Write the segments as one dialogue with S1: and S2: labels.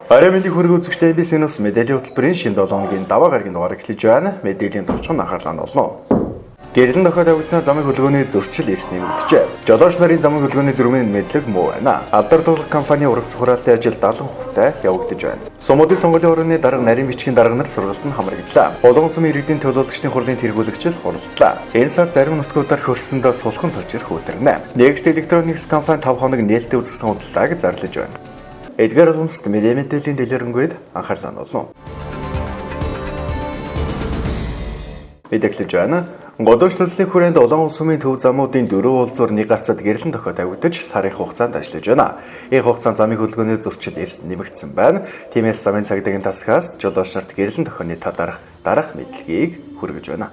S1: Орой мэндийг хүргэн үзэгчтэй MBC-ээс мэдээллийн хөтөлбөрийн шинэ 7 хоногийн даваа гарагийн дугаар эхэлж байна. Мэдээллийн товчхон анхаарлаа олно. Гэрэлэн дохиод тавигдсан замын хөдөлгөөний зөрчил эрс нэмэгдэжээ. Жолооч нарын замын хөдөлгөөний дүрмийн мэдлэг муу байна. Алдар туулах компани ургац хураалтын ажил 70 хувьтай явагдаж байна. Сумуудын сонгуулийн орны дарга нарийн бичгийн дарга нар сургалт нь хамрагдлаа. Улаан сумын иргэдийн төлөөлөгчдийн хурлын тэргүүлэгчид хурлдлаа. Энэ сар зарим нутгуудаар хөрсөндөө сулхан цочрох өдөрнэ. Next Electronics компани 5 хоног нээлттэй үзэсгэлэн худалдааг зарлаж байна. Эдгээр улмст мэдээллийн дэлгэрэнгээд анхаарлаа олно. Мэдээлж байна. Годооч төслийн хүрээнд Улаан сумын төв замуудын 4 уулзуур нэг гарцад гэрэлэн дохиод тавигдаж сарын хугацаанд ажиллаж байна. Энэ хугацаанд замын хөдөлгөөний зөрчил эрс нэмэгдсэн байна. Тиймээс замын цагдаагийн тасгаас жолооч нарт гэрэлэн дохионы талаарх дараах мэдлэгийг хүргэж байна.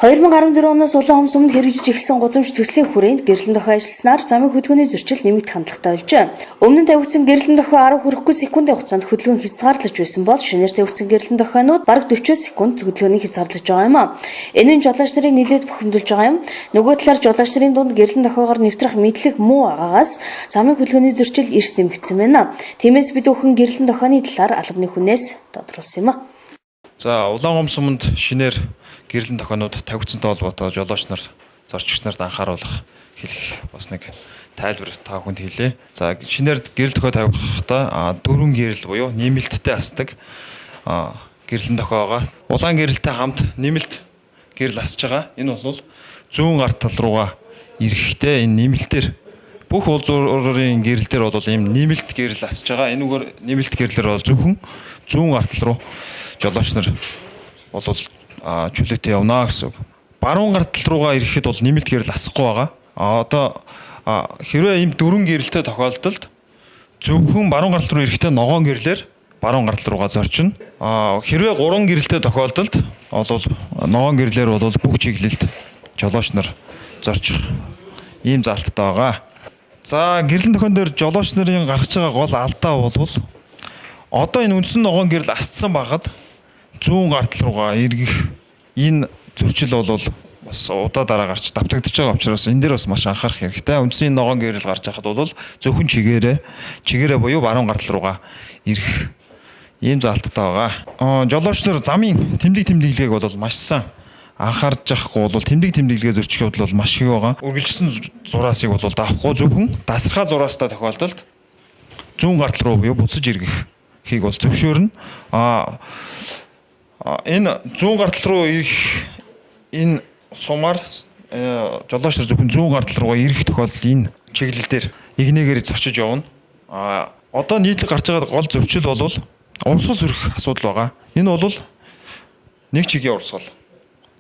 S2: 2014 оноос Улаан сумд хэрэгжиж эхэлсэн гудамж төслийн хүрээнд гэрэлэн дохио ажилласнаар замын хөдөлгөөний зөрчил нэмэгдэх хандлагатай болжээ. Өмнө нь тавигдсан гэрэлэн дохио 10 хүрэхгүй секундын хугацаанд хөдөлгөөн хязгаарлаж байсан бол шинээр тавигдсан гэрэлэн дохионууд бараг 40 секунд хөдөлгөөнийг хязгаарлаж байгаа юм а. Энэ нь жолооч нарыг нэлээд бухимдуулж байгаа юм. Нөгөө талаар жолооч нарын дунд гэрэлэн дохиогоор нэвтрэх мэдлэг муу байгаагаас замын хөдөлгөөний зөрчил эрс нэмэгдсэн байна. Тиймээс бид бүхэн гэрэлэн дохионы талаар албаны хүнээс тодорхойлсон юм а.
S3: За Улаан суманд шинээр гэрэлэн дохионууд тавигдсантай холбоотой жолооч нар, зорчигч нарт анхааруулах хэлэх бас нэг тайлбар та бүхэнд хэлье. За шинээр гэрэл дохио тавихтаа дөрвөн гэрэл буюу нэмэлттэй асдаг гэрэлэн дохиогоо улаан гэрэлтэй хамт нэмэлт гэрэл асж байгаа. Энэ бол зүүн ард тал руугаа ирэхдээ энэ нэмэлтээр бүх уулзуурын гэрэлтэр бол ийм нэмэлт гэрэл асж байгаа. Энэгээр нэмэлт гэрлэр бол зөвхөн зүүн ард тал руу жолооч нар бол чөлөөтэй явна гэсэн үг. Баруун гартал руугаа ирэхэд бол нэмэлт гэрэл асахгүй байгаа. Одоо хэрвээ ийм дөрвөн гэрэлтэй тохиолдолд зөвхөн баруун гартал руу ирэхдээ ногоон гэрлэр баруун гартал руугаа зорчно. Хэрвээ гурван гэрэлтэй тохиолдолд бол ногоон гэрлэр бол бүх чиглэлд жолооч нар зорчих ийм залттай байгаа. За гэрэлэн дохион дээр жолооч нарын гаргаж байгаа гол алдаа бол одоо энэ үндсэн ногоон гэрэл асцсан байгаад зүүн гартал руугаа эргэх энэ зөрчил бол бас удаа дараа гарч давтагдчихж байгаа учраас энэ дээр бас маш анхаарах хэрэгтэй. Үндсэн ногоон гэрэл гарч байхад бол зөвхөн чигээрээ буюу баруун гартал руугаа ирэх ийм залттай байгаа. Жолооч нар замын тэмдэг-тэмдэглэгийг бол маш сайн анхаарч явахгүй бол тэмдэг-тэмдэглэгээ зөрчих явдал бол маш их байгаа. Үргэлжлсэн зураасыг бол давахгүй зөвхөн дасархаа зураастай тохиолдолд зүүн гартал руу буюу буцаж эргэх хийг бол зөвшөөрнө. Энэ зүүн гартал руу ирэх энэ сумаар жолооч нар зөвхөн зүүн гартал руугаа ирэх тохиолдолд энэ чиглэл дээр игнээгээр зорчиж явна. Одоо нийтлэг гарч байгаа гол зөрчил бол урсгал сөрөх асуудал байгаа. Энэ бол нэг чигийн урсгал.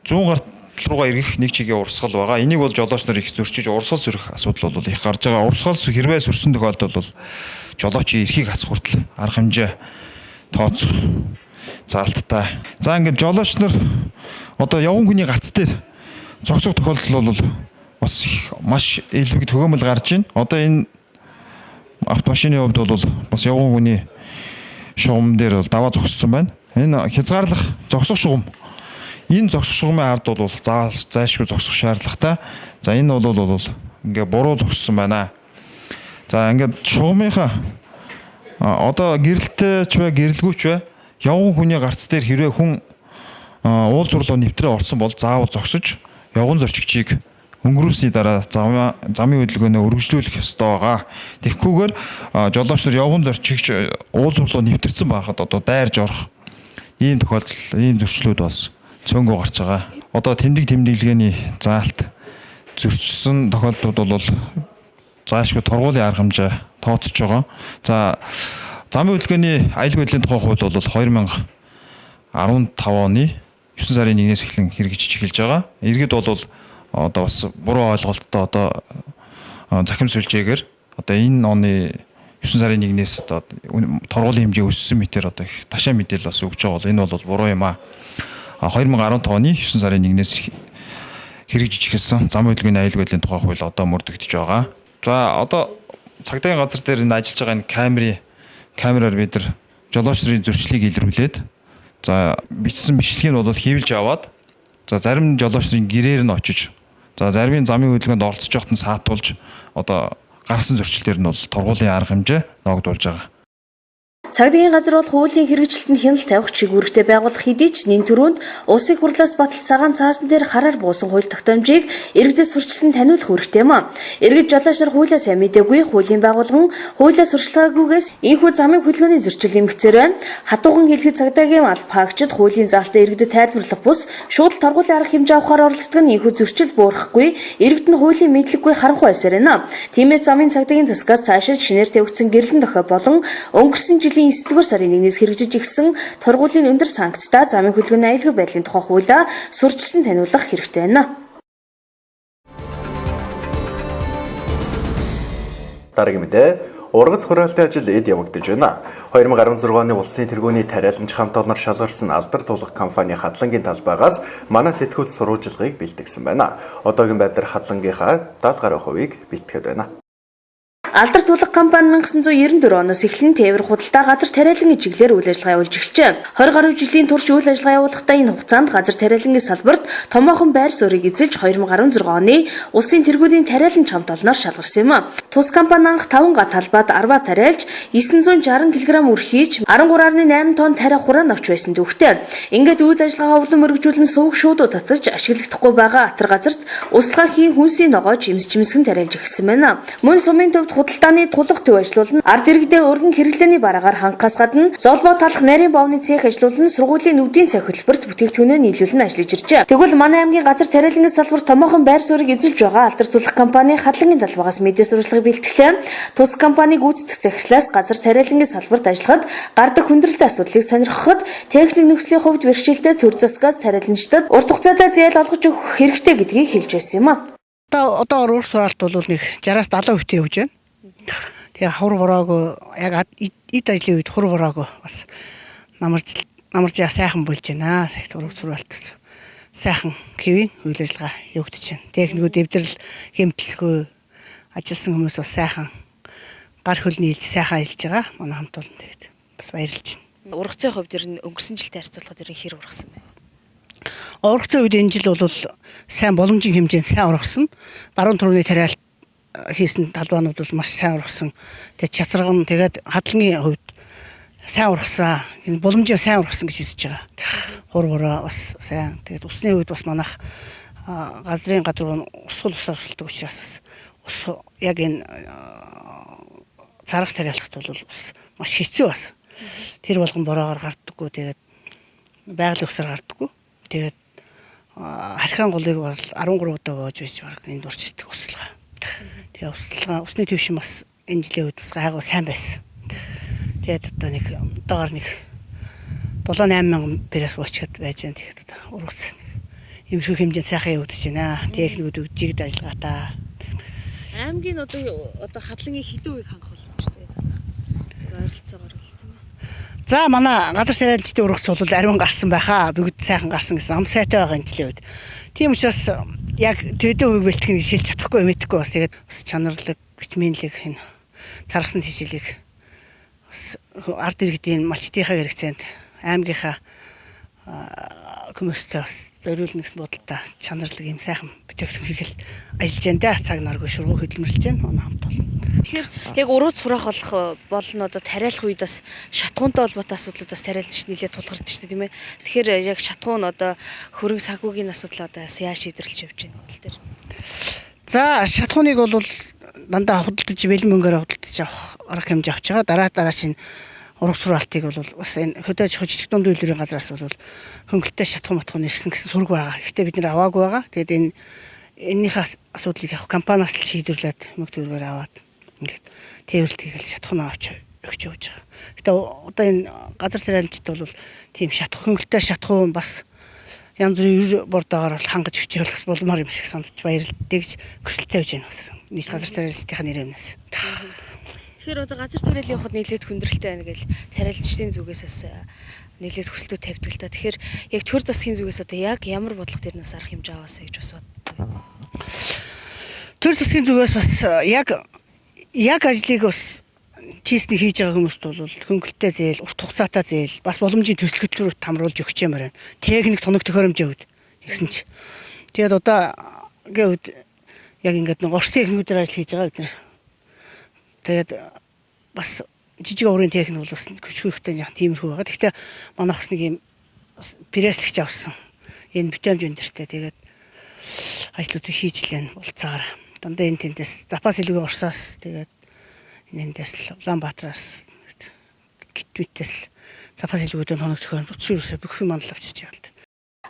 S3: Зүүн гартал руугаа ирэх нэг чигийн урсгал байгаа. Энийг бол жолооч нар их зөрчиж урсгал сөрөх асуудал бол их гарч байгаа. Урсгал хэрвээ сөрсөн тохиолдолд бол жолоочийн эрхийг хасах хүртэл арга хэмжээ тооцох залттай. За ингээд жолооч нар одоо явган хүний гарц дээр зогсох тохиолдол бол бас маш элбэг төгөөмөл гарч байна. Одоо энэ автомашины хувьд бол бас явган хүний шугам дээр даваа зогссон байна. Энэ хязгаарлах зогсох шугам. Энэ зогсох шугамын ард бол зайлшгүй зогсох шаардлагатай. За энэ бол ингээ буруу зогссон байна. За ингээд шугамынхаа одоо гэрэлтэй ч бай гэрэлгүйч бай явган хүний гарц дээр хэрвээ хүн уулзуурлуу нэвтрээ орсон бол заавал зогсож явган зорчигчийг өнгөрүүлсний дараа замын хөдөлгөөнөө үргэлжлүүлэх ёстой байгаа. Тэгэхгүйгээр жолооч нар явган зорчигч уулзуурлуу нэвтэрсэн байхад одоо дайрж орох ийм тохиолдол ийм зөрчлүүд бас цөөнгөө гарч байгаа. Одоо тэмдэглэгээний заалт зөрчсөн тохиолдлууд бол заашгүй торгуулийн арга хэмжээ тооцож байгаа. За замын хөдөлгөөний аюулгүй байдлын тухай хууль бол 2015 оны 9 сарын 1-ээс эхлэн хэрэгжиж эхэлж байгаа. Иргэд бол одоо бас буруу ойлголттой одоо захим сүлжээгээр одоо энэ оны 9 сарын 1-ээс одоо торгуулийн хэмжээ өссөн мэтэр одоо их ташаа мэдээлэл бас өгж байгаа бол энэ бол буруу юм а. 2015 оны 9 сарын 1-ээс хэрэгжиж эхэлсэн замын хөдөлгөөний аюулгүй байдлын тухай хууль одоо мөрдөгдөж байгаа. За одоо цагдаагийн газар дээр энэ ажиллаж байгаа энэ камераар бид нар жолооч нарын зөрчлийг илрүүлээд за бичсэн бичлэгийг нь бол хэвлэж аваад за зарим жолооч нарын гэрээр нь очиж за зарим замын хөдөлгөөнд оролцож байхад нь саатуулж одоо гаргасан зөрчил дээр нь бол торгуулийн арга хэмжээ ногдуулж байгаа.
S2: Цагдаагийн газар бол хуулийн хэрэгжилтэнд хяналт тавих чиглэлтэй байгуулах хэдий ч нэн төрөнд улсын хурлаас батал цагаан цаасан дээр хараар буусан хууль тогтоомжийг иргэдэд сурчлан таниулах хэрэгтэй юм. Иргэд жолооч нар хуулиа сайн мэдээгүй, хуулийн байгууллаган хуулиа сурчлагаагүйгээс ийхүү замын хөдөлгөөний зөрчил нэмэгцээр байна. Хатуухан хэлэхэд цагдаагийн алба хаагчид хуулийн заалтаа иргэдэд тайлбарлах бус шууд торгуулийн арга хэмжээ авахаар оролцдог нь ийхүү зөрчил буурахгүй, иргэд нь хуулийн мэдлэггүй харанхуй байсаар байна. Тиймээс замын цагдаагийн тусгаас цаашаа шинээр тавигдсан гэрлэн дохой болон өнгөрсөн жилийн 9-р сарын 1-ээс хэрэгжиж ирсэн торгуулийн өндөр санкцтай замын хөдөлгөөний аюулгүй байдлын тухай хуулиа сурчилсан таниулах хэрэгтэй байна.
S1: Дараагийн мэдээ ургац хураалтын ажил эд явагдаж байна. 2016 оны улсын тэргүүний тариаланч хамт олноор шалгарсан алдар тулах компани Хадлангийн талбайгаас манай сэтгүүл сурвалжилгыг бэлтгэсэн байна. Одоогийн байдлаар Хадлангийнхаа 70 гаруй хувийг бэлтгэхэд байна.
S2: Алдар тулах компани 1994 оноос эхлэн тээвэр худалдаа газар тариалангийн чиглэлээр үйл ажиллагаа явуулж эхэлжээ. 20 гаруй жилийн турш үйл ажиллагаа явуулахдаа энэ хугацаанд газар тариалангийн салбарт томоохон байр суурийг эзэлж 2016 оны улсын тэргүүний тариалан чамд олноор шалгарсан юм. Тус компани анх 5 га талбайд арбаа тариалж 960 кг үр хийж 13.8 тонн тариа хураан авч байсан дүүхтэй. Ингээд үйл ажиллагаа овлон мөргжүүлэн сувг шуудууд татаж ашиглахдаггүй байгаа атар газарт услага хийн хүнсийн ногоо жимсгэн тариалж эхэлсэн байна. Мөн сумын төвд худалдааны тулах төв ажиллуулна, ард иргэдээ өргөн хэрэглээний бараагаар хангахаас гадна золбоо талах нарийн боовны цех ажиллуулна, сургуулийн өвдийн цех хөтөлбөрт бүтээгдэхүүнээ нийлүүлэн ажиллаж иржээ. Тэгвэл манай аймгийн газар тариалангийн салбарт томоохон байр суурийг эзэлж байгаа алдар тулах компани Хадлагийн талбайгаас мэдээ сурвалжлагыг бэлтгэлээ. Тус компаниг гүйцэтгэх захирлаас газар тариалангийн салбарт ажиллахад гардаг хүндрэлтэй асуудлыг сонирхоход техник нөхцөлийн хувьд бэрхшээлтэй төр засгаас тариаланчдад урт хугацаатай зээл олгож өгөх хэрэгтэй гэдгийг хэлж байсан юм а.
S4: Одоо урт сураалт бол нэг 60-аас 70% явж байна. Тэгээ хур бороогүй яг эд ажлын үед хур бороогүй бас намарж сайхан болж байна. Урт сураалт сайхан хэвийн үйл ажиллагаа явагдаж байна. Техникүүд эвдрэл хэмтэлгүй ажилласан хүмүүс бас сайхан гар хөл нийлж сайхан ажиллаж байгаа. Манай хамт олон тэгээд бас баярлж байна.
S2: Ургацын хувьд ер нь өнгөрсөн жилтэй харьцуулахад ер нь хэр ургасан бэ?
S4: Ургацын үед энэ жил бол сайн боломжийн хэмжээнд сайн ургасан. Баруун төрөний тариалт хийсэн талбайнууд бол маш сайн ургасан. Тэгээд чатарган тэгээд Хадлагийн хувьд сайн ургасан. Энэ боломжийн сайн ургасан гэж үзэж байгаа. Хур бороо бас сайн. Тэгээд усны хувьд бас манайх газрын гадуур усгал усаар урсгалдаг учраас бас ус яг энэ царгас тариалахт бол бас маш хэцүү бас. Тэр болгон бороогоор гардаггүй. Тэгээд байгалийн усаар гардаггүй. Тэгээд харьхаан голыг бол 13 удаа боож байж баг энд урчдаг услага. Тэгээ услага усны төвшин бас энэ жилийн үед бас гайгүй сайн байсан. Тэгээд одоо нэг одоогоор нэг 7-8 мянган перс боочод байж байгаа. Тэгээд одоо ургац юм шиг хэмжээнд сайхан явагдаж байна. Техникүүд үжигд ажиллагаатай.
S2: Аймгийн одоо Хадлагийн хэдэн үеийг хангах боломжтой? Ойролцоогоор л тийм ээ.
S4: За манай газар тариаланчдын ургац бол ариун гарсан байхаа. Бүгд сайхан гарсан гэсэн ам сайтай байгаа энэ жилийн үед. Тийм учраас яг төдөө үе бэлтгэх шилж чадахгүй мэдхгүй бас тэгээд бас чанарлаг, витаминлэг энэ царгасан тижээлэг бас ард иргэдийн малчтынхаа хэрэгцээнд аймгийнхаа хүмүүстээ бас зориулна гэсэн бодолтой чанарлаг юм сайхан бүтээгдэхүүн хийгээл ажиллаж байна. Цаг наргүй шургуу хөдөлмөрлж байна. Манай хамт бол.
S2: Тэгэхээр яг урууц сураах болно одоо тариалах үед бас шатгуунтай холбоотой асуудлуудаас тариалж нэлээд тулгарч шүү дээ тийм ээ. Тэгэхээр яг шатгуун одоо хөрөнгө санхүүгийн асуудал одоо яаж шийдвэрлэж явж байна гэл дээр.
S4: За шатгууныг бол дандаа худалдаж бэлэн мөнгөөр худалдаж авах арга хэмжээ авч байгаа. Дараа чинь ургац сураалтыг бол бас энэ хөдөөж жижиг дунд үйлдвэрийн газраас бол хөнгөлтэй шатгуун матгуун ирсэн гэсэн сураг байгаа. Гэхдээ бид нэр аваагүй байгаа. Тэгээд энэнийхээ асуудлыг яг компаниас л шийдвэрлээд мөнгө төгрөгөөр аваад ингээд тээвэрлэлт хийгээл шатгуун авч өгч явж байгаа. Гэтэ одоо энэ газар тариаланчд бол тийм хөнгөлтэй шатгуун бас янз бүрийн бордоогоор хангаж өгч явах болмоор юм шиг санагдаж баярлалтай гэж хүсэлтэй байж байна бас. Нийт газар тариаланчдын нэрээс.
S2: Тэгэхээр одоо газар тариалан явахад нэлээд хүндрэлтэй байна гэл тариаланчдын зүгээс бас нэлээд хүсэлтүүд тавьдаг л та. Тэгэхээр яг төр засгийн зүгээс одоо яг ямар бодлого дээрнээс арах хэмжээ аваасаа гэж бас боддог.
S4: Төр засгийн зүгээс бас яг ажлыг бас чийсний хийж байгаа хүмүүст бол хөнгөлтэй зээл, урт хугацаатай зээл, бас боломжийн төсөл хөтөлбөрөөр хамруулж өгч юмар байна. Техник тоног төхөөрөмжийн хувьд гэсэн чи. Тэгээд одоо гээд яг ингээд нэг орчтын техникүүдээр ажил хийж байгаа бид нар. Тэгээд бас жижиг оврын техник бол бас хөчгөрөхтэй яг тиймэрхүү байгаа. Гэхдээ манайхс нэг юм пресслэгч авсан. Энэ битэмж өндөртэй. Тэгээд ажлуудыг хийж лэн болцаагаар. Дандаа энэ тэндээс запас илүүгээ Оросоос тэгээд эндээс Улаанбаатараас гитвитээс запас илүүгээ хоног төхөн утсуурсаа бүх юм онл авчиж байгаа л.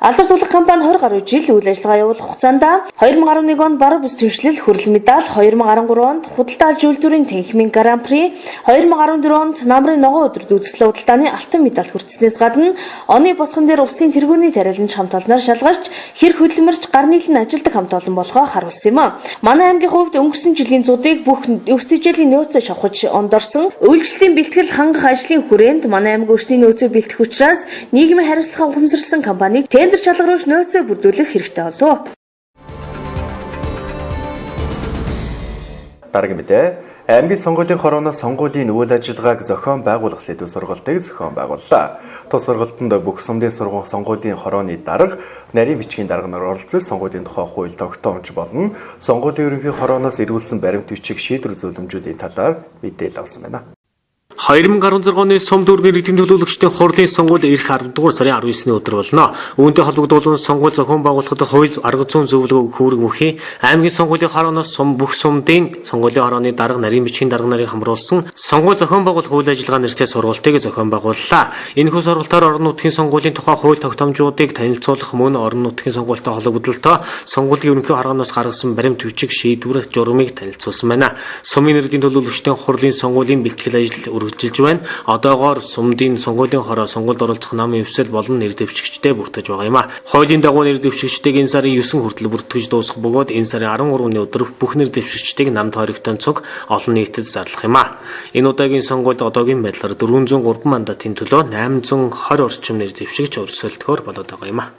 S2: Алдар тулах компани 20 гаруй жил үйл ажиллагаа явуулах хугацаанд 2011 онд баруун бүс түвшлэл хүрэл медаль, 2013 онд худалдаалж үйлдвэрийн танхимын гран-при, 2014 онд намрын ногоон өдрөд үзэсгэлэн худалдааны алтан медаль хүртснээс гадна оны босгон дээр усын тэргүүний тариалан хамт олноор шалгарч хэр хөдөлмөрч гар нийлэн ажилдаг хамт олон болгоо харуулсан юм. Манай аймгийн хувьд өнгөрсөн жилийн зуудыг бүх өвсдөжлийн нөөцөөр шавхаж ондорсон. Үйлчлэлийн бэлтгэл хангах ажлын хүрээнд манай аймгийн өвсний нөөцөө бэлтгэх учраас нийгмийн хариуцлага ухамсарласан компаниг тендер шалгаруулж нөөцөө бүрдүүлэх хэрэгтэй болов.
S1: Дараагийн мэдээ аймгийн сонгуулийн хорооноос сонгуулийн үйл ажиллагааг зохион байгуулах сэдв сургалтыг зохион байгууллаа. Тус сургалтанд бүх сумдын сургууль сонгуулийн хорооны дарга, нарийн бичгийн дарганаар оролцож сонгуулийн тухай хууль тогтоомж болон сонгуулийн ерөнхий хорооноос эргүүлсэн баримт бичиг шийдвэр зөвлөмжүүдийн талаар мэдээлэл авсан байна.
S5: 2016 оны сум дүүргийн иргэдийн төлөөлөгчдийн хурлын сонгуул ирэх 10 дугаар сарын 19-ний өдөр болно. Үүнтэй холбогдуулан сонгуул зохион байгуулахад хууль арга зүйн зөвлөгөө хүрэг мөхийн аймгийн сонгуулийн хорооноос бүх сумдын сонгуулийн хорооны дарга нарийн бичгийн дарга нарыг хамруулсан сонгуул зохион байгуулах үйл ажиллагаа нэртэй сургалтыг зохион байгууллаа. Энэхүү сургалтаар орон нутгийн сонгуулийн тухай хууль тогтоомжуудыг танилцуулах мөн орон нутгийн сонгуультай холбогдлолтой сонгуулийн ерөнхий хорооноос гаргасан баримт бичиг шийдвэр журмыг танилцуулсан байна. Сумын иргэдийн төлөөлөгчдийн хурлын сонгуулийн бэлтгэл ажил үргэлжилж байна. Одоогоор сумдын сонгуулийн хороо сонгуульд оролцох намын өвсөл болон нэр дэвшигчтэй бүртгэж байгаа юм а. Хуулийн дагуу нэр дэвшигчдийг энэ сарын 9 хүртэл бүртгэж дуусгах бөгөөд энэ сарын 13-ны өдөр бүх нэр дэвшигчдийг намд хоригтон цуг олон нийтэд зарлах юм а. Энэ удаагийн сонгуульд одоогийн байдлаар 403 мандатын төлөө 820 орчим нэр дэвшигч өрсөлдөхөөр болоод байгаа юм а.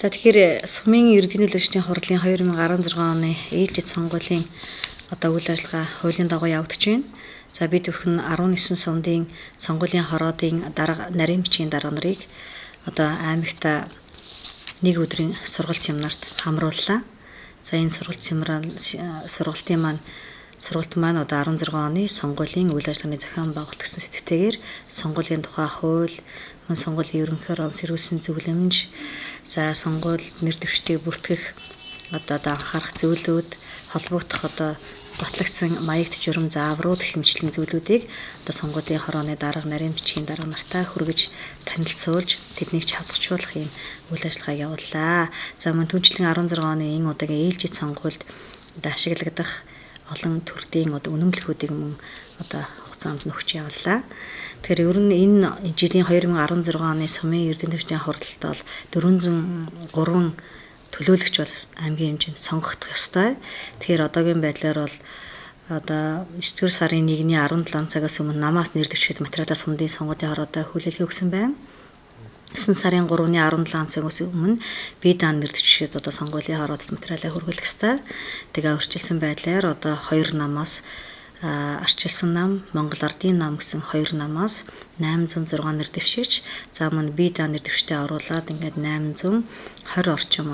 S6: За тэгэхээр сумын иргэдийн төлөөлөгчдийн хурлын 2016 оны ээлжид сонгуулийн үйл ажиллагаа хуулийн дагуу явагдаж байна. За бид бүхэн 19 сумдын сонгуулийн хороодын дарга нарийн бичгийн дарга нарыг аймагта нэг өдрийн сургалт семинарт хамрууллаа. За энэ сургалтын маань 16 оны сонгуулийн үйл ажиллагааны зохион байгуулалт гэсэн сэдвтэйгээр сонгуулийн тухай хууль, мөн сонгуулийн ерөнхий хорооноос эргүүлсэн зөвлөмж, за сонгуульд нэр дэвшигчдийг бүртгэх анхаарах зөвлөд, холбогдох батлагдсан маягт журам зааврууд хэмжлэн зүйлүүдийг сонгуулийн хорооны дарга нарийн бичгийн дарга нартай хүргэж танилцуулж тэднийг чадахжуулах юм үйл ажиллагаа явууллаа. За мөн түнчлэн 16 оны энэ удаагийн ээлжид сонгуульд ашиглагдах олон төрлийн үнэмлэхүүдийг мөн хугацаанд нөхч явууллаа. Тэгэхээр ер нь энэ жилийн 2016 оны сумын эрдэнэ төвчдийн хурлалт бол 403 төлөөлөгч бол аймгийн хэмжээнд сонгогдох ёстой. Тэгэхээр одоогийн байдлаар бол 9-р сарын 1-ний 17 цагаас өмнө намаас нэр дэвшигчид материалаа сумдын сонгуулийн хороотой хүлээлгээ өгсөн байна. 9 сарын 3-ны 17 цагаас өмнө бие даан нэр дэвшигчид сонгуулийн хороотой материалаа хүргэх ёстой. Тэгээ өөрчилсөн байдлаар 2 намаас арчилсан нам, Монгол Ардын нам гэсэн 2 намаас 806 нэр дэвшигч, за мөн бие даан нэр дэвшигчтэй оруулаад ингээд 820 орчим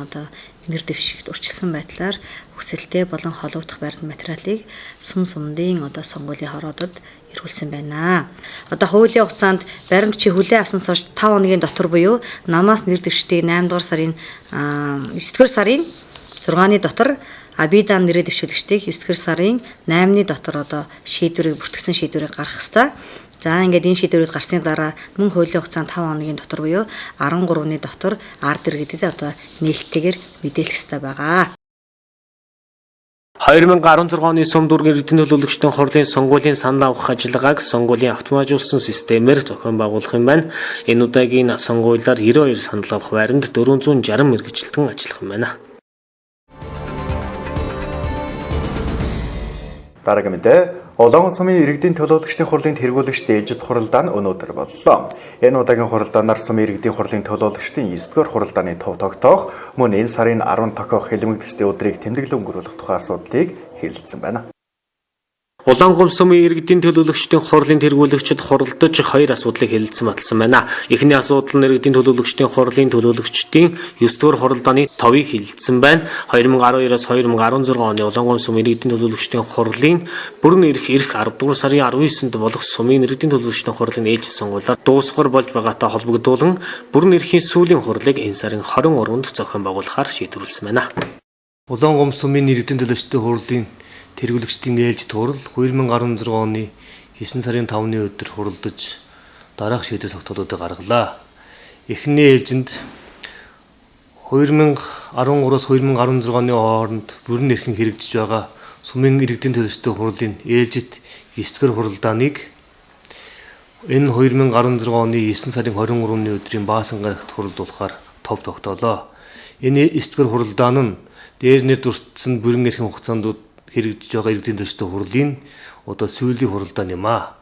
S6: нэр дэвшигчд урчилсан байдлаар хүсэлтэй болон холбогдох баримт материалыг сумдын сонгуулийн хороодод эргүүлсэн байна. Хуулийн хугацаанд баримт чи хүлээн авсан цааш 5 хоногийн дотор буюу намаас нэр дэвшигчдийг 8 дугаар сарын 9-р сарын 6-ны дотор бие даан нэрээ дэвшүүлэгчдийг 9-р сарын 8-ны дотор шийдвэрийг бүртгэсэн шийдвэрийг гаргах ёстой. За ингээд энэ шийдвэрүүд гарсны дараа мөн хуулийн хугацаанд 5 хоногийн дотор буюу 13-ны дотор ард иргэдэд нээлттэйгээр мэдээлэх ёстой байгаа.
S5: 2016 оны сум дүүргийн эрдэнэ төлөөлөгчдийн хурлын сонгуулийн санал авах ажиллагааг сонгуулийн автоматжуулсан системээр зохион байгуулах юм байна. Энэ удаагийн сонгуулиар 92 санал авах байранд 460 мэргэжилтэн ажиллах юм байна.
S1: Дараагийн мэдээ Улаан сумын иргэдийн төлөөлөгчдийн хурлын тэргүүлэгчдийн ээлжид хуралдаан өнөөдөр боллоо. Энэ удаагийн хуралдаанаар сумын иргэдийн хурлын төлөөлөгчдийн 9-р хуралдааны төв тогтоох, мөн энэ сарын 10 тохиох хэлмэгдэсний өдрийг тэмдэглэн өнгөрүүлэх тухай асуудлыг хэлэлцсэн байна.
S5: Улаангом сумын иргэдийн төлөөлөгчдийн хурлын тэргүүлэгчид хуралдаж хоёр асуудлыг хэлэлцэн баталсан байна. Эхний асуудал нь иргэдийн төлөөлөгчдийн хурлын төлөөлөгчдийн 9 дугаар хуралдааны товыг хэлэлцсэн байна. 2012-оос 2016 оны Улаангом сумын иргэдийн төлөөлөгчдийн хурлын бүрэн эрх 10 дугаар сарын 19-нд болох сумын иргэдийн төлөөлөгчдийн хурлын ээлжид сонгуулиар дуусгар болж байгаатай холбогдуулан бүрэн эрхийн сүүлийн хурлыг энэ сарын 23-нд зохион байгуулахаар шийдвэрлсэн байна.
S7: Улаангом сумын иргэдийн төлөөлөгчдийн хурлын тэргүүлэгчдийн ээлжид хурал 2016 оны 9 сарын 5-ны өдөр хуралдаж дараах шийдвэр тогтоолуудыг гаргалаа. Эхний ээлжинд 2013-аас 2016 оны хооронд бүрэн эрхэн хэрэгжиж байгаа сумын иргэдийн төлөөлөгчдийн хурлын ээлжид 9-р хуралдааныг энэ 2016 оны 9 сарын 23-ны өдрийн баасан гарагт хуралдуулахаар тов тогтоолоо. Энэ 9-р хуралдаан нь дээр нэр дурдсан бүрэн эрхийн хугацаанд хэрэгжиж байгаа иргэдийн төлөөлөгчдийн хурлын одоо сүүлийн хуралдаан юм аа.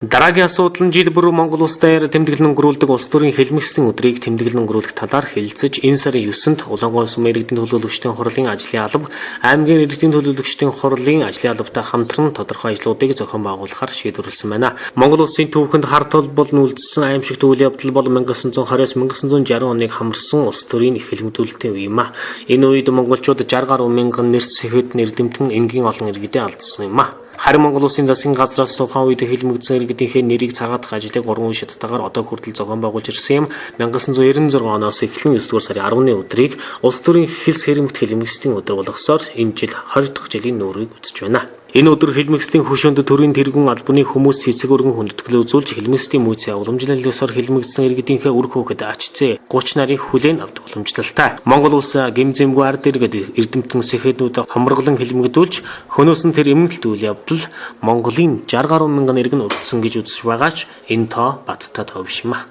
S5: Дараагийн асуудал нь жил бүр Монгол улс даяар тэмдэглэн өнгөрүүлдэг улс төрийн хэлмэгслийн өдрийг тэмдэглэн өнгөрүүлэх талаар хэлэлцэж энэ сарын 9-нд Улаангом сумын иргэдийн төлөөлөгчдийн хурлын ажлын алба, аймгийн иргэдийн төлөөлөгчдийн хурлын ажлын албатай хамтран тодорхой ажлуудыг зохион байгуулахаар шийдвэрлсэн байна. Монгол улсын түүхэнд харт холбоол нь үлдсэн аимшигт үйл явдал бол 1920-с 1960 оныг хамарсан улс төрийн их хэлмэгдүүлэлтийн үе юм а. Энэ үед монголчууд 60 гаруй мянган нэрс сэхэд нэрдэмтэн энгийн олон иргэдийн алдсан юм а. Харин Монгол улсын засгийн газраас тухайн үед хэлмэгдсэн иргэдийнхээ нэрийг цагаатгах ажлыг 3 үе шаттайгаар одоо хүртэл зохион байгуулж ирсэн юм. 1996 оноос эхлэн 9 дугаар сарын 10-ны өдрийг улс төрийн хэлс хэрэмт хэлмэгслийн өдөр болгосоор энэ жил 20 дахь жилийн нүүрийг үзэж байна. Энэ өдөр хэлмэгслийн хөшөөнд төрийн тэргүүн албаны хүмүүс цэцэг өргөн хүндэтгэл үзүүлж хэлмэгслийн мөцийн уламжлалын ёсоор хэлмэгдсэн иргэдийнхээ үр хөөхөд ачцээ 30 нарыг хүлээн авдаг уламжлалтай. Монгол улс гэмзэмгүй ард иргэд эрдэмтэн сэхэднүүд хомроглон хэлмэгдүүлж хөнөөс нь тэр эмнэлт үйл явдал Монголын 60 гаруй мянган иргэн өртсөн гэж үзэж байгаач энэ тоо баттай тоо биш юм а.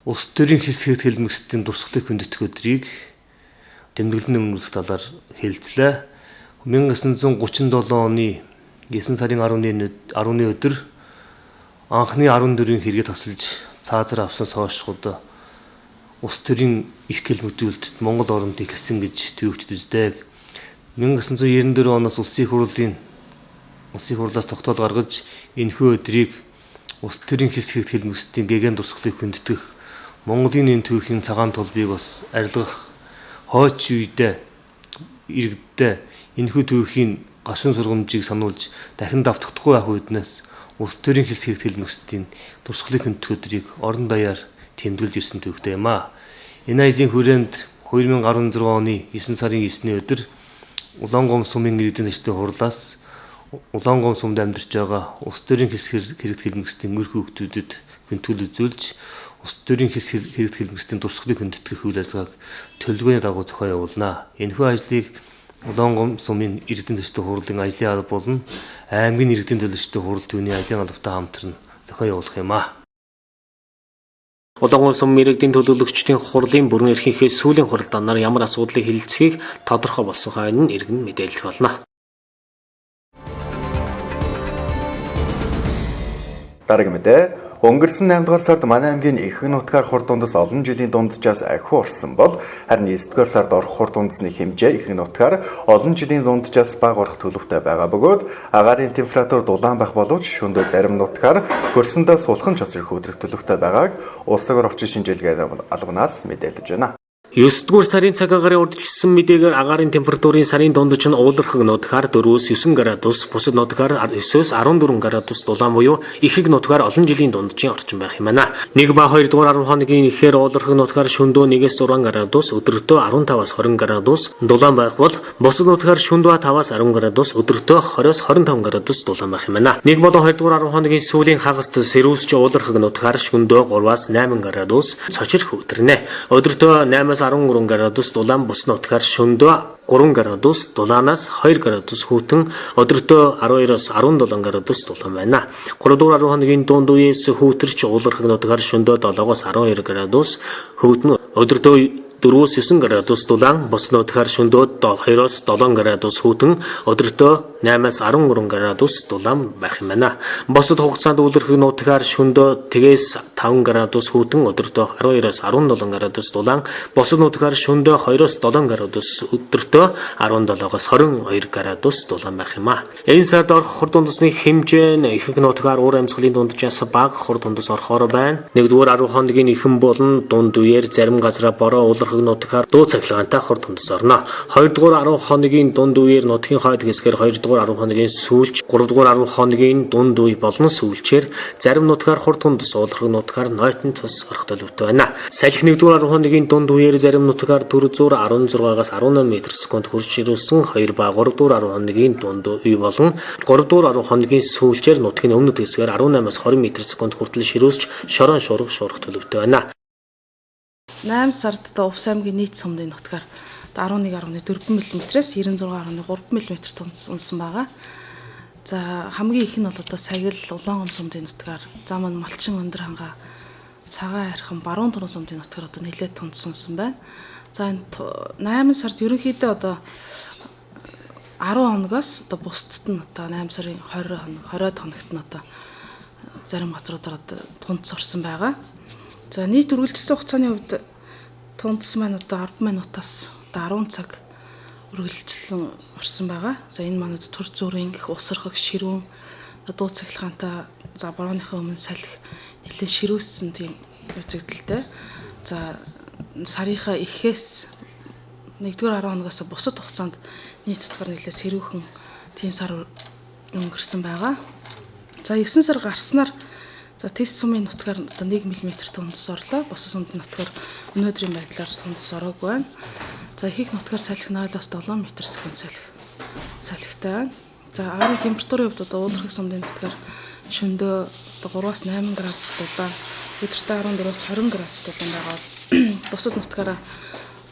S7: Улс төрийн хэсэгт хэлмэгслийн дурсгалыг хүндэтгэх өдрийг тэмдэглэн өнгөрүүлэх талаар хэлэлцлээ. 1937 оны 9 сарын 10-ны өдөр анхны 14-ийн хэрэгэ тасалж цаазар авсан соошгууд улс төрийн их хэлмэгдүүлэлтэд Монгол оронд эхэлсэн гэж төвөгчд үздэг. 1994 оноос улсын хурлаас тогтоол гаргаж энэхүү өдрийг улс төрийн хэсэгт хэлмэгслийн гэгээн дурсгалыг хүндэтгэх Монголын энэ түүхийн цагаан толбыг бас арилгах хойч үедээ иргэддээ энэхүү түүхийн гашуун сургамжийг сануулж дахин давтагдахгүй байх үеднээс улс төрийн хэсэгт хэлмэгслийн дурсгалыг хүндэтгэх өдрийг орон даяар тэмдэглэж ирсэн түүхтэй юм а. Энэ ажлын хүрээнд 2016 оны 9 сарын 9-ний өдөр Улаангом сумын иргэдийн төлөөлөгчдийн хурлаас Улаангом сумд амьдарч байгаа улс төрийн хэсэгт хэлмэгслийн үр хүүхдүүдэд хүндэтгэл үзүүлж улс төрийн хэсэгт хэлмэгслийн дурсгалыг хүндэтгэх үйл ажиллагааг төлөвлөгөөний дагуу зохион явуулнаа. Энэхүү ажлыг Улаангом сумын иргэдийн төлөөлөгчдийн хурлын ажлын алба болон аймгийн иргэдийн төлөөлөгчдийн хурал түүний ажлын албатай хамтран зохион явуулах юм а.
S5: Улаангом сумын иргэдийн төлөөлөгчдийн хурлын бүрэн эрхийнхээ сүүлийн хуралдаанаар ямар асуудлыг хэлэлцэхийг тодорхой болсон хойно иргэн мэдээлэх болно.
S1: Дараагийн мэдээ өнгөрсөн 8 дугаар сард манай аймгийн Ихэнх нутгаар хурд дундас олон жилийн дунджаас ахиу орсон бол харин 9 дугаар сард орох хурд дундасны хэмжээ Ихэнх нутгаар олон жилийн дунджаас бага орох төлөвтэй байгаа бөгөөд агаарын температур дулаан байх боловч шөнөдөө зарим нутгаар хөрсөндөө сулхан цоцрох өдрөх төлөвтэй байгааг улс ор орчин шинжилгээний албанаас мэдээлж байна.
S5: 9 дугаар сарын цаг агарын урдчилсан мэдээгээр агаарын температурын сарын дундч нь уулархаг нутгаар 4-9 градус, бусад нутгаар 9-14 градус дулаан буюу ихэг нутгаар олон жилийн дунджийн орчин байх юм байна. 1 ба 2 дугаар 10 хоногийн ихээр уулархаг нутгаар шөнөдөө 1-6 градус, өдөртөө 15-аас 20 градус дулаан байх бол бусад нутгаар шөнөдөө 5-аас 10 градус, өдөртөө 20-оос 25 градус дулаан байх юм байна. 1 болон 2 дугаар 10 хоногийн сүүлийн хагаст сэрүүсч уулархаг нутгаар шөнөдөө 3-аас 8 градус цочрох өдрнэ. Өдөртөө 8-аас 13 градус дулаан, бус нутгаар шөнөдөө 3 градус дулаанаас 2 градус хүйтэн, өдөртөө 12-оос 17 градус дулаан байна. 3 дугаар 10 хоногийн дунд үеэс хүүтэрч уулархаг нутгаар шөнөдөө 7-оос 12 градус хүйтэн, өдөртөө 4-9 градус дулаан, бос нутгаар шөнөдөө 2-7 градус хүйтэн, өдөртөө 8-13 градус дулаан байх юм байна. Босод хугацаанд үлрэх нутгаар шөнөдөө 5 градус хүйтэн, өдөртөө 12-17 градус дулаан, босод нутгаар шөнөдөө 2-7 градус, өдөртөө 17-22 градус дулаан байх юм а. Энэ сард орох хурд үндэсний хэмжээ нь ихэнх нутгаар уур амьсгалын дунджаас бага хурд үндэс орохоор байна. 1-р 10 хоногийн эхэн болон дунд үеэр зарим газараа бороо улархаг нутгаар дуу цахилгаантай хурд үндэс орно. 2-р 10 хоногийн дунд үеэр нутгийн хойд хэсгээр 2-р 10 хоногийн сүүлч, 3-р 10 хоногийн дунд үе болон сүүлчээр зарим нутгаар хурд үндэс, улархаг нутгаар нойтон цус орох төлөвтэй байна. Салхи 1-р 10 хоногийн дунд үеэр зарим нутгаар 416-аас 18 м/сек хүрч ирүүлсэн 2 ба 3-р 10 хоногийн дунд үе болон 3-р 10 хоногийн сүүлчээр нутгийн өмнөд хэсгээр 18-аас 20 м/сек хүртэл ширүүлж шорон шуурга шуурах төлөвтэй байна.
S8: 8 сард Увс аймгийн нийт сумдын нутгаар 11.4 мм-ээс 96.3 мм унсан байгаа. За хамгийн их нь бол одоо Сагил, Улаангом сумдын нутгаар, Заман, Малчин, Өндөр хангаа, Цагаан архин, Баруун Туран сумдын нутгаар одоо нэлээд тунсан байна. За энэ 8 сард ерөнхийдөө одоо 10 хоногоос одоо бусдад нь одоо 8 сарын 20-д хоногт нь одоо зарим газруудаар одоо тунц орсон байгаа. За нийт үргэлжилсэн хугацааны хувьд тунц маань одоо 10 минутаас одоо 10 цаг үргэлжилсэн орсон байгаа. За энэ манад төр зүрийн усархаг ширүүн дуу цахилгаантай за борооныхоо өмнө салхи нэлээд ширүүссэн тийм үзэгдэлтэй. За сарынхаа эхээс 1-р 10 хоногоос бусад хугацаанд нийт тутгаар нэлээд сэрүүхэн тийм сар өнгөрсөн байгаа. За 9 сар гарснаар за Тэс сумын нутгаар одоо 1 мм тунц орлоо. Босод сумын нутгаар өнөөдрийн байдлаар тунц ороогүй байна. За ихэнх нутгаар салхи 0-7 м/сек салхитай байна. За агаарын температурын хувьд одоо уулархаг сумын нутгаар шөнөдөө 3-8 градус дулаан, өдөртөө 14-20 градус дулаан байгаа бол бусад нутгаараа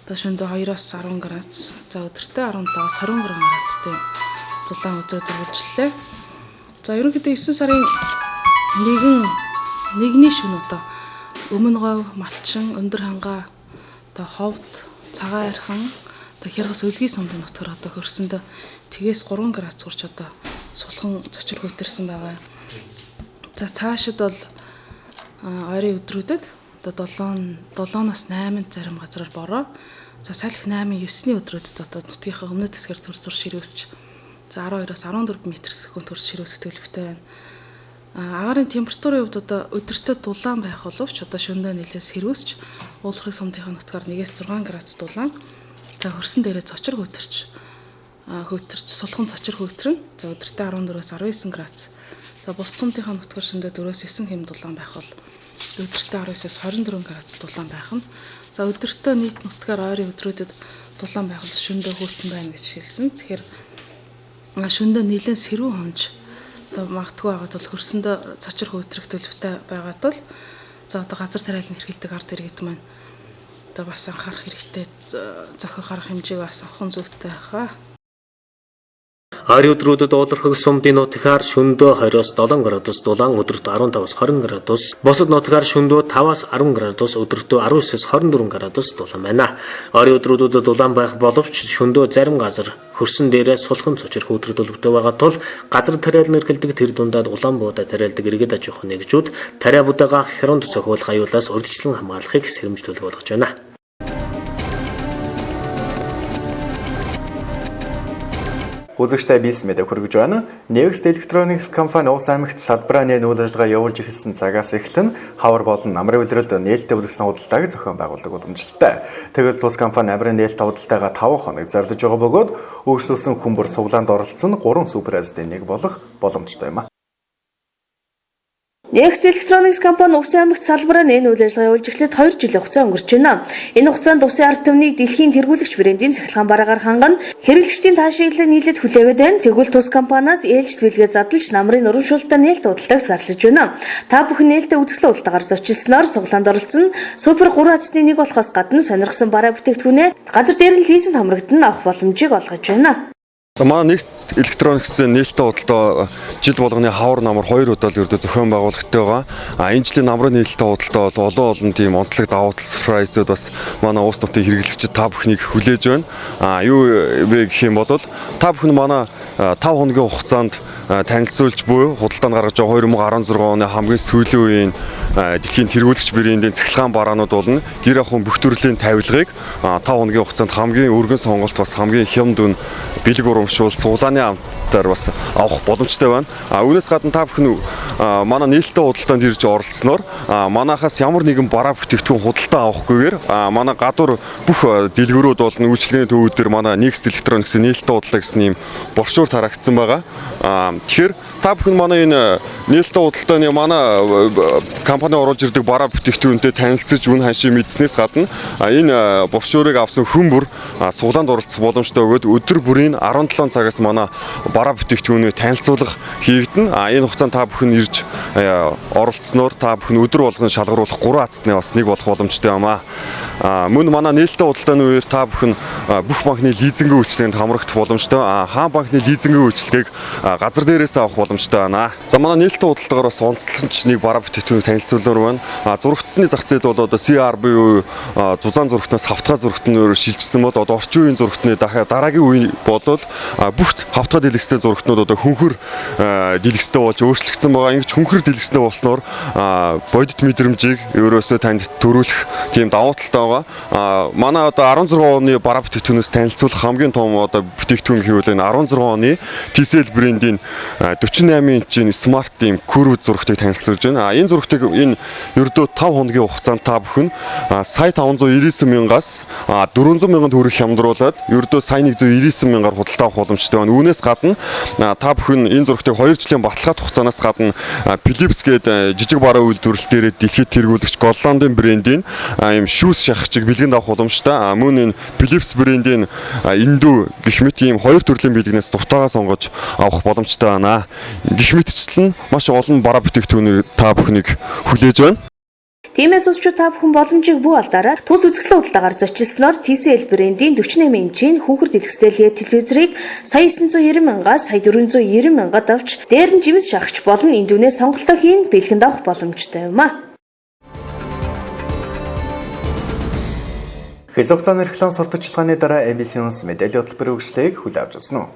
S8: одоо шөнөдөө 2-10 градус, за өдөртөө 17-20 градустай дулаан өдрөөр үргэлжлэлээ. За ерөнхийдөө 9 сарын 1-ний шөнө одоо Өмнө говь, Малчин, Өндөр хангаа, одоо Ховд, Цагаан архин, одоо Хяргас Өлгийн сумдын нутгаар одоо хөрсөндөө тгээс 3 градус хүрч одоо сулхан цочор хөтөрсөн байгаа. За цаашид бол ойрын өдрүүдэд одоо 7-8 зарим газраар бороо. За салхи 8-9-ний өдрүүдэд одоо нутгийнхаа өмнөд хэсгээр төр ширүүсч за 12-14 м/сек хүрч ширүүсэх төлөвтэй байна. Агаарын температурын хувьд одоо өдөртөө дулаан байх боловч одоо шөнөдөө нэлээд сэрүүсч уулархаг сумдынхаа нутгаар 1-6 градус дулаан. За хөрсөн дээрээ цочор хөтөрч сулхан цочор хөтөрнө. За өдөртөө 14-19 градус. За бус сумдынхаа нутгаар шөнөдөө 4-9 хэм дулаан байх бол өдөртөө 19-24 градус дулаан байх нь. За өдөртөө нийт нутгаар ойрын өдрүүдэд дулаан байх бол шөнөдөө хөтөн байна гэж хэлсэн. Тэгэхээр шөнөдөө нэлээд сэрүү хонж магадгүй байгаад бол хөрсөндөө цочор хөтрөх төлөвтэй байгаад бол за одоо газар тариалан хэрхэлдэг ард иргэд маань одоо бас анхаарах хэрэгтэй, зохих арга хэмжээг бас авах зүйтэй хаа.
S5: Ойрын өдрүүдэд уулархаг сумдын нутгаар шөнөдөө 20-7 градус дулаан, өдөртөө 15-20 градус, босод нутгаар шөнөдөө 5-10 градус, өдөртөө 19-24 градус дулаан байна. Ойрын өдрүүдэд дулаан байх боловч шөнөдөө зарим газар хөрсөн дээрээ сулхан цочор хөтрөх төлөвтэй байгаа тул газар тариалан эрхэлдэг тэр дундаад улаан буудаа тариалдаг иргэд аж ахуйн нэгжүүд тариа будаага хяронд цохиулах аюулаас урьдчилан хамгаалахыг сэрэмжлүүлэх болгож байна.
S1: Үзэгчтэй бис мэдээ хүргэж байна. Next Electronics компани Увс аймагт салбараа үйл ажиллагаа явуулж эхэлсэн цагаас эхлэн хавар болон намрын улиралд нээлттэй үзэгслийн худалдааг зохион байгуулдаг боломжтой. Тэгвэл тус компани намрын нээлттэй худалдаагаа 5 хоног зарлаж байгаа бөгөөд өөрчлөсөн хүмбэр суглаанд оролцсон 3 супер азидын нэг болох боломжтой юм а.
S2: Next Electronics компани Увс аймагт салбараа үйл ажиллагаа явуулж эхлээд 2 жилийн хугацаа өнгөрч байна. Энэ хугацаанд Увсын ард түмнийг дэлхийн тэргүүлэгч брендийн цахилгаан бараагаар ханган хэрэглэгчдийн таашаглалыг нийлээд хүлээгээд байна. Тэгвэл тус компаниас ээлж твэлгээ задлж намрын урамшуулалтаа нээлттэй худалдааг зарлаж байна. Та бүхэн нээлттэй үзэсгэлэн худалдаагаар зочилсноор суглаанд оролцсон супер 3 азидны нэг болохоос гадна сонирхсан бараа бүтээгдэхүүнээ газар дээр нь лизинг хамрагдана авах боломжийг олгож байна.
S9: За манай Next Electronics-ийн нээлттэй худалдаа жил болгоны хавар намар 2 удаа л ердөө зохион байгуулалттай байгаа. Энэ жилийн намрын нээлттэй худалдаа олон тийм онцлог давуу тал surprise-ууд бас манай уус нутгийн хэрэглэгчид та бүхнийг хүлээж байна. Юу вэ гэх юм бол та бүхэн манай 5 хоногийн хугацаанд танилцуулж буй худалдаанд гаргаж байгаа 2016 оны хамгийн сүүлийн үеийн дэлхийн тэргүүлэгч брэндийн цахилгаан бараанууд болно. Гэр ахуйн бүх төрлийн тавилгыг 5 хоногийн хугацаанд хамгийн өргөн сонголт бас хамгийн хямд үн бэлэг урамшуул суулааны амттаар бас авах боломжтой байна. Үүнээс гадна та бүхэн манай нээлттэй худалдаанд ирж оролцсноор манайхаас ямар нэгэн бараа бүтээгдэхүүн худалдаа авахгүйгээр манай гадуур бүх дэлгүүрүүд болон үйлчилгээний төвүүд дээр манай Next Electronics-ийн нээлттэй худалдаа гэсэн ийм брошюр тарагдсан байгаа. Тэгэхээр та бүхэн манай энэ нээлттэй худалдааны манай компани оруулж ирдэг бараа бүтээгдэхүүнтэй танилцж үн ханшийг мэдснээс гадна энэ брошюрыг авсан хүн бүр суглаанд оролцох боломжтой өгөөд өдөр бүрийн 17 цагаас манай бараа бүтээгдэхүүнийг танилцуулга хийгдэн. Энэ хугацаанд та бүхэн ирж оролцсноор та бүхэн өдөр болгон шалгаруулах 3 хацтны бас нэг болох боломжтой байна. Мөн манай нээлттэй худалдааны үеэр та бүхэн бүх банкны лизингийн үйлчилгээнд хамрагдах боломжтой. Хаан банкны лизингийн үйлчилгээг газар дээрээс авах боломжтой байна. За манай нээлттэй худалдаагаар бас онцлсан ч нэг бараа бүтээгдэхүүнийг танилцуулмаар байна. Зурагтны зах зээлд бол одоо CR буюу зузаан зурагтнаас хавтгай зурагтнаар шилжсэн бод одоо орчин үеийн зурагтны дараагийн үе бодвол бүх хавтгай дэлгэцтэй зурагтнууд одоо хөнхөр дэлгэцтэй болж өөрчлөгдсөн байгаа. Ингэж хөнхөр дэлгэцтэй болсноор бодит мэдрэмжийг өөрөөсөө танд төрүүлэх тийм давуу талтай байгаа. Манай одоо 16 оны бараа бүтээгдэхүүнээс танилцуулах хамгийн том одоо бүтээгдэхүүн гэвэл энэ 16 оны TCL брендийн 48 инчийн смарт тийм курв зурагтыг танилцуулж байна. Энэ зурагтыг энэ ердөө 5 хоногийн хугацаанд та бүхэн сая 599 мянгаас 400 мянган төгрөг хямдруулаад ердөө сая 199 мянгаар худалдаа авах боломжтой байна. Үүнээс гадна та бүхэн энэ зурагтыг 2 жилийн баталгаат хугацаанаас гадна Philips гээд жижиг бараа үйлдвэрлэл дээр дэлхийд тэргүүлэгч Голландын брендийн ийм шүүс шахагчийг бэлгэнд авах боломжтой. Мөн энэ Philips брендийн индүү гэх мэт ийм 2 төрлийн бэлгнээс дутаагаа сонгож авах боломжтой байна. Гэх мэтчлэн маш олон бараа бүтээгдэхүүнийг та бүхнийг хүлээж байна.
S2: Тиймээс өвчүүд та бүхэн боломжийг бүү алдаараа тус үзэсгэлэн худалдаагаар зочилсноор TCL брендийн 48 инчийн хөнхөр дэлгэцтэй LED телевизорыг сая 990 мянгаас сая 490 мянгаад авч дээр нь жимс шахагч болон эндүнээ сонголтоо хийн бэлгэнд авах боломжтой юм а.
S1: Хэзээ хугацааны реклам сурталчилгааны дараа MBC News мэдээллийн хөтөлбөрийн хөгжлийг хүлээн авч байна.